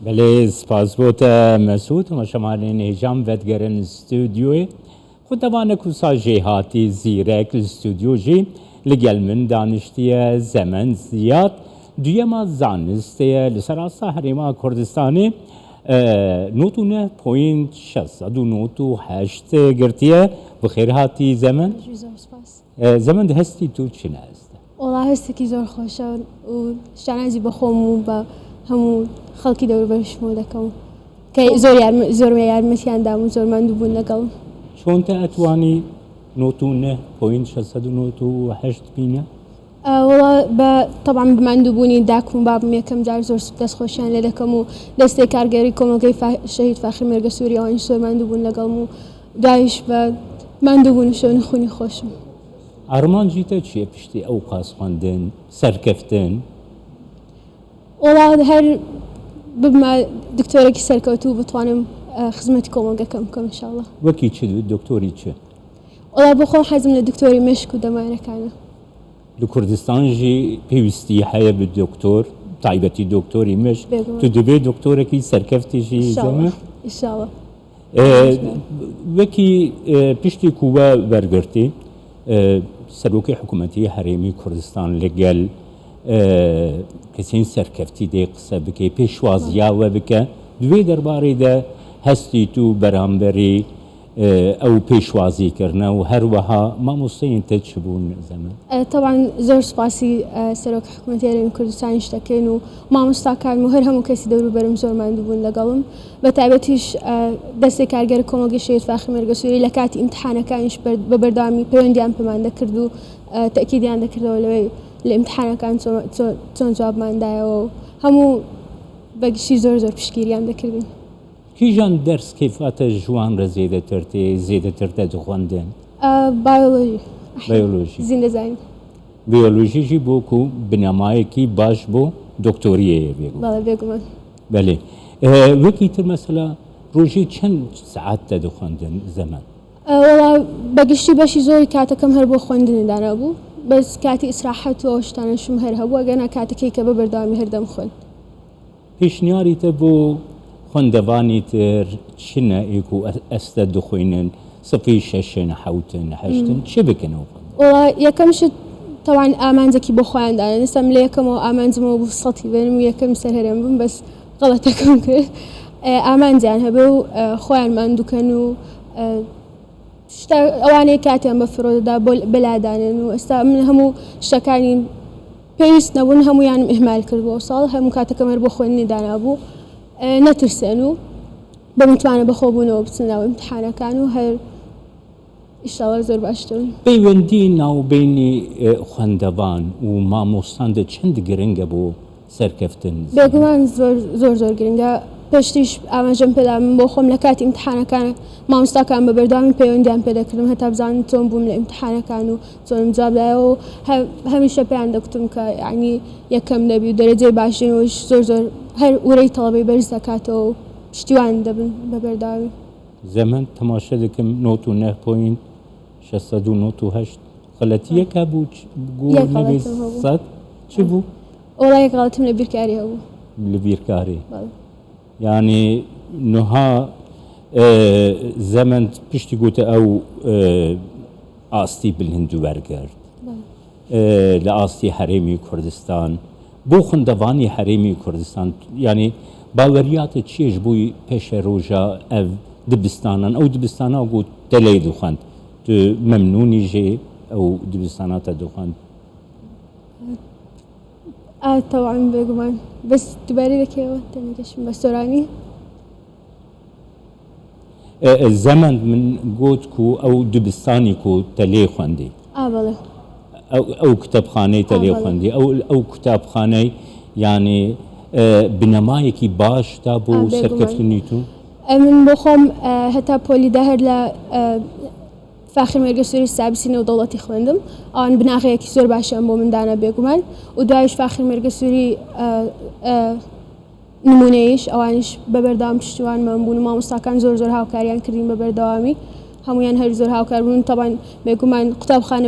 بله سپاس بوده مسعود و شمالین هجام ودگرن استودیوی خود دوانه کوسا جهاتی زیرک استودیو جی لگل من دانشتیه زمن زیاد دویما زانستیه لسراسا هریما کردستانی نوتونه پوینت 698 گرتیه بخیر هاتی زمن زمن ده هستی تو چی نست؟ والله هستی که زور خوشه و شنازی بخوام و همون خلقی دور برش مودکم که زور یارمتیان دام و زور من دوبون نگم چون تا اتوانی نوتونه پوینت 698 بینه؟ والله طبعا بمندوبوني داكم باب ميكم جار زور سبتس خوشان لدكم و دستي كارجري كم كيف شهيد فاخر مرقة سوريا وان سور مندوبون لقلمو دايش بعد مندوبون شون خوني خوشم ارمان جيتا چیه پشتی او قاس خواندن سرکفتن؟ والله هر بما دكتورة كي سركوتو بتوانم خدمتكم وقاكم ان شاء الله وكي چه دكتوري چه؟ والله بخون حزم للدكتوري مشكو دمائنا كانه لكردستان جي بيوستي حياة بالدكتور طيبتي دكتوري مش تدبي دكتورة كي سركفتي جي زمان ان شاء الله وكي بيشتي كوبا برغرتي سروكي حكومتي حريمي كردستان لقال كسين سركفتي دي قصة بكي بيشوازيا وبكا دوي درباري ده هستي تو برامبري او پیشوازی کردن و هر وها ما مستعین تجربون زمان. طبعا زور سپاسی سروک حکومتی هرمی کردستان اشتکین و ما مستقل مهر همو کسی دورو برم زور من دوبون لقلم بتعبتیش دست کارگر کمک شهید فاخر مرقة سوری لکات امتحان کانش ببردامی پیوندیان پمانده کردو تأکیدیان دکردو لوی الامتحان کان تون جواب من دایا و همو بقیشی زور پشگیریان دکردیم. کی جان درس کیفات جوان را زیاده ترته دخواندن؟ بیولوژی زنده زنی بیولوژی جی بو کو بنامای کی باش بو دکتوریه بیگو بله بیگو من بله وکی تر مثلا روزی چند ساعت دخواندن زمان؟ والله بقیشتی باشی زوری کاتا کم هر بو خواندن دانا بو بس کاتی استراحت و اشتانشم هر هبو اگه کاتا کی که ببردامی هر دم خود پیشنیاری تبو خندواني تر شنا إيكو أستد دخوينن صفي ششن حوتن حشتن شبكن والله يكمش طبعا آمان زكي بخوان دانا نسم ليكم وآمان زمو بفصلتي بينهم يكم سرهرم بس غلطكم كده آمان زين هبو خوان ما عنده كانوا أواني كاتم بفرود دا بلادان واستا من همو شكاني بيس نبون همو يعني إهمال كربو وصال همو كاتكم هربو خواني دانا أبو نترسنو بمتوانا بخوبونا وبتسنا وامتحانا كانوا هر إن شاء الله زور باشتون بيوندينا وبيني خندوان وما مستند چند گرنگ بو سركفتن بيقوان زور گرنگا پشتیش آماجم پیدا من بخوم لکات امتحانا كان ما مستقام ببردامي بيونديان پیدا کردم حتی بزان تون بوم لامتحانا كانوا تون جواب دايو هميشه بيان دكتم که يعني يكم نبي درجة باشين وش زور هر وري طلبي برز زكاته اشتوان دبن ببردامي زمان تماشا دكم نوتو نه بوينت 698 غلطية كابو قول نبيس صد شبو؟ والله غلطهم لبيركاري هو لبيركاري يعني نها زمن بيشتي قوت او آستي بالهندو برگر لآستي حريمي كردستان بو خندواني حريمي كردستان يعني باوريات تشيش بوي پیش روجا او دبستانان او دبستانا قوت تلي دخند ممنوني جي او دبستانا تدخند طبعا بيقومان بس تباري لك يا وقت كشم بسوراني الزمن من قوتكو او دبستاني كو تلي خندي بله او كتابخانه تلي خندي او كتابخانه يعني بنمايكي باش تابو سركفتنيتو من بخوم حتى بولي دهر لا فاخر مرقة سوري السابسين ودولتي خواندم آن بناغي اكي زور باشم بو من دانا بيقومان ودايش فاخر مرقة سوري نمونهش اوانش ببردام تشتوان من بونو ما مستقان زور هاوكاريان كردين ببردامي همويان هر زور هاوكار بون طبعا بيقومان قطاب خانه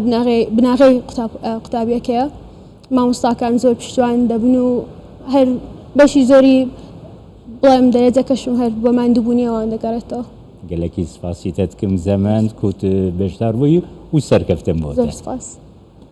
بناغي قطابي اكيا ما مستقان زور بشتوان دبنو هر بشي زوري بڵێم دەرەجەکەشم هەر بۆ ماندووبوونی ئەوان دەگەڕێتەوە. gelekî spasî te dikim Zement ku tu beşdar bûyî û serkeftin bo te. زۆر سپاس.